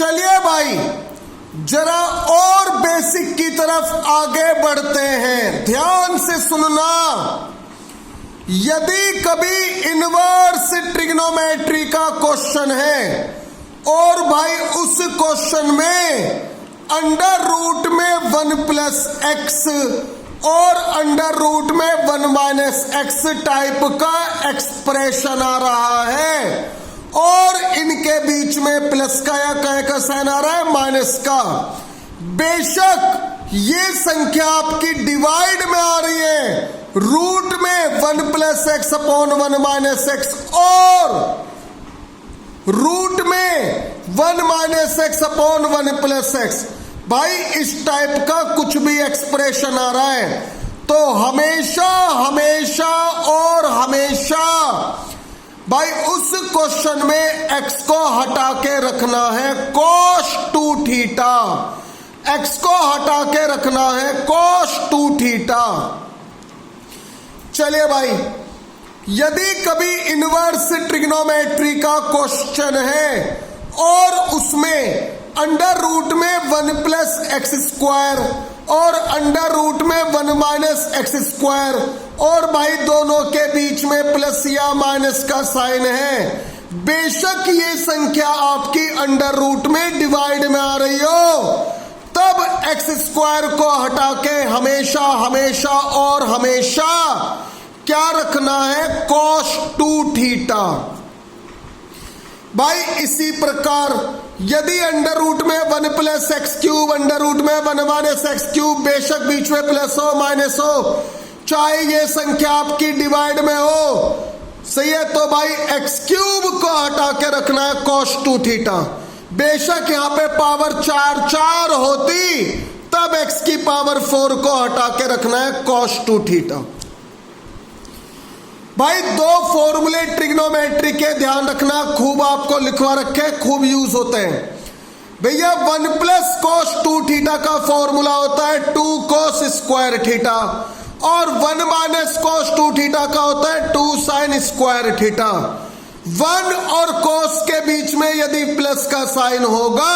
चलिए भाई जरा और बेसिक की तरफ आगे बढ़ते हैं, ध्यान से सुनना। यदि कभी इनवर्स ट्रिग्नोमेट्री का क्वेश्चन है और भाई उस क्वेश्चन में अंडर रूट में 1 प्लस एक्स और अंडर रूट में 1 माइनस एक्स टाइप का एक्सप्रेशन आ रहा है और इनके बीच में प्लस का या काय का साइन आ रहा है माइनस का, बेशक ये संख्या आपकी डिवाइड में आ रही है रूट में 1 plus x upon 1 minus x और रूट में 1 minus x upon 1 plus x. भाई इस टाइप का कुछ भी एक्सप्रेशन आ रहा है तो हमेशा हमेशा और हमेशा भाई उस क्वेश्चन में x को हटा के रखना है cos 2 थीटा, x को हटा के रखना है cos 2 थीटा। चलिए भाई यदि कभी इनवर्स ट्रिग्नोमेट्री का क्वेश्चन है और उसमें अंडर रूट में 1 प्लस एक्स स्क्वायर और अंडर रूट में 1 माइनस एक्स स्क्वायर और भाई दोनों के बीच में प्लस या माइनस का साइन है, बेशक ये संख्या आपकी अंडर रूट में डिवाइड में आ रही हो, तब एक्स स्क्वायर को हटा के हमेशा हमेशा और हमेशा क्या रखना है cos 2 थीटा। भाई इसी प्रकार यदि अंडर रूट में 1 plus x cube under root में 1 माइनस एक्स क्यूब, बेशक बीच में प्लस हो माइनस हो, चाहे ये संख्या आपकी डिवाइड में हो, सही है, तो भाई एक्स क्यूब को हटा के रखना है cos 2 थीटा। बेशक यहां पे पावर 4 होती तब x की पावर 4 को हटा के रखना है cos 2 थीटा। भाई दो फॉर्मूले ट्रिग्नोमेट्री के ध्यान रखना, खूब आपको लिखवा रखे, खूब यूज होते हैं भैया। 1 प्लस cos 2 थीटा का फॉर्मूला होता है 2 cos स्क्वायर थीटा और 1 माइनस cos 2 थीटा का होता है 2 साइन स्क्वायर थीटा। 1 और cos के बीच में यदि प्लस का साइन होगा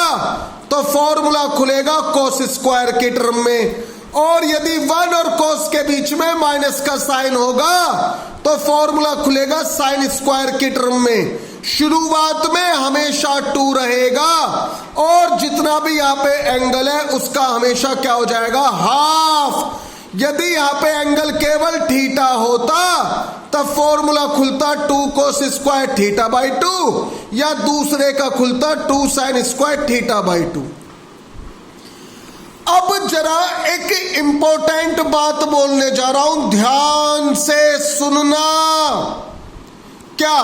तो फॉर्मूला खुलेगा cos स्क्वायर के टर्म में, और यदि 1 और cos के बीच में माइनस का साइन होगा तो फॉर्मूला खुलेगा साइन स्क्वायर के टर्म में। शुरुआत में हमेशा 2 रहेगा और जितना भी यहाँ पे एंगल है उसका हमेशा क्या हो जाएगा हाफ। यदि यहाँ पे एंगल केवल थीटा होता तब फॉर्मूला खुलता 2 cos स्क्वायर थीटा बाई 2 या दूसरे का खुलता 2 साइन स्क्वायर थीटा बाई 2। अब जरा एक इंपॉर्टेंट बात बोलने जा रहा हूं, ध्यान से सुनना। क्या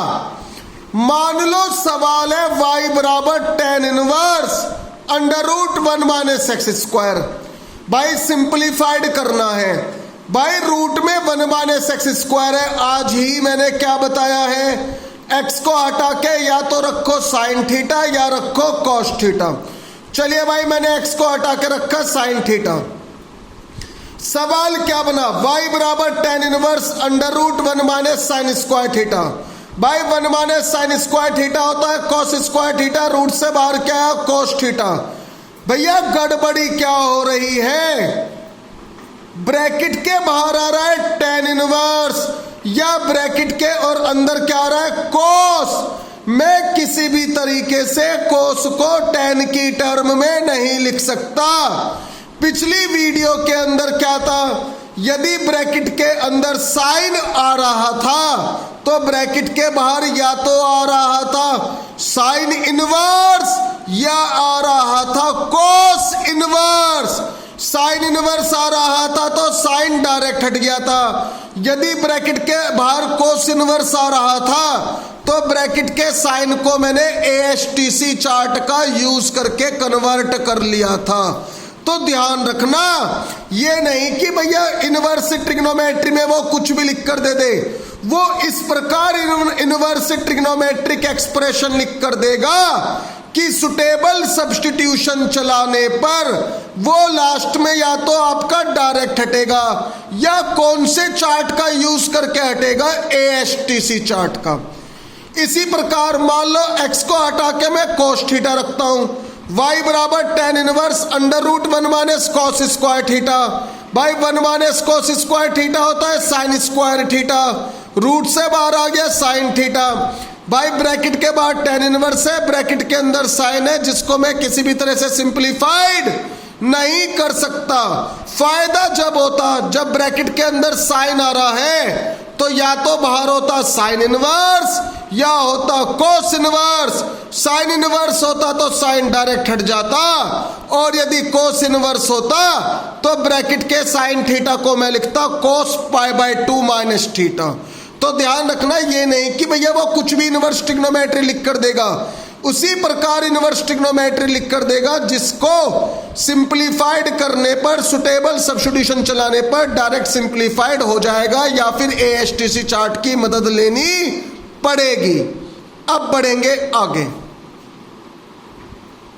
मान लो सवाल है y बराबर tan inverse under root 1 minus x square. भाई सिंप्लीफाइड करना है, भाई रूट में 1 माइनस एक्स स्क्वायर है, आज ही मैंने क्या बताया है, x को हटा के या तो रखो साइन थीटा या रखो cos थीटा। चलिए भाई मैंने x को हटा के रखा साइन थीटा। सवाल क्या बना, y बराबर tan inverse under root 1 minus sine square theta. भाई 1 माइनस साइन स्क्वायर थीटा होता है cos स्क्वायर थीटा, रूट से बाहर क्या है cos थीटा। भैया गड़बड़ी क्या हो रही है, ब्रैकेट के बाहर आ रहा है tan इनवर्स या ब्रैकेट के और अंदर क्या आ रहा है cos। मैं किसी भी तरीके से cos को tan की टर्म में नहीं लिख सकता। पिछली वीडियो के अंदर क्या था, यदि ब्रैकेट के अंदर साइन आ रहा था तो ब्रैकेट के बाहर या तो आ रहा था साइन इनवर्स या आ रहा था cos इनवर्स। साइन इनवर्स आ रहा था तो साइन डायरेक्ट हट गया था, यदि ब्रैकेट के बाहर cos इनवर्स आ रहा था तो ब्रैकेट के साइन को मैंने ASTC चार्ट का यूज करके कन्वर्ट कर लिया था। तो ध्यान रखना, ये नहीं कि भैया इनवर्स ट्रिग्नोमेट्री में वो कुछ भी लिख कर दे दे, वो इस प्रकार इनवर्स ट्रिग्नोमेट्रिक एक्सप्रेशन लिख कर देगा कि सुटेबल सब्स्टिट्यूशन चलाने पर वो लास्ट में या तो आपका डायरेक्ट हटेगा या कौन से चार्ट का यूज करके हटेगा, ASTC चार्ट का। इसी प्रकार मान लो x को हटा के मैं cos थीटा रखता हूं y बराबर tan inverse under root 1 minus cos square theta. भाई 1 माइनस कॉस स्क्वायर थीटा होता है साइन स्क्वायर थीटा, रूट से बाहर आ गया साइन थीटा। भाई ब्रैकेट के बाहर tan इनवर्स है, ब्रैकेट के अंदर साइन है, जिसको मैं किसी भी तरह से सिंप्लीफाइड नहीं कर सकता। फायदा जब होता जब ब्रैकेट के अंदर साइन आ रहा है तो या तो बाहर होता साइन इनवर्स या होता कोस इनवर्स। साइन इनवर्स होता तो साइन डायरेक्ट हट जाता, और यदि कोस इनवर्स होता तो ब्रैकेट के साइन थीटा को मैं लिखता कोस पाई बाय 2 माइनस थीटा। तो ध्यान रखना ये नहीं कि भैया वो कुछ भी इनवर्स ट्रिग्नोमेट्री लिख कर देगा, उसी प्रकार इनवर्स ट्रिग्नोमेट्री लिख कर देगा जिसको सिंप्लीफाइड करने पर, सुटेबल सब्स्टिट्यूशन चलाने पर डायरेक्ट सिंप्लीफाइड हो जाएगा, या फिर एएसटीसी चार्ट की मदद लेनी पड़ेगी। अब बढ़ेंगे आगे।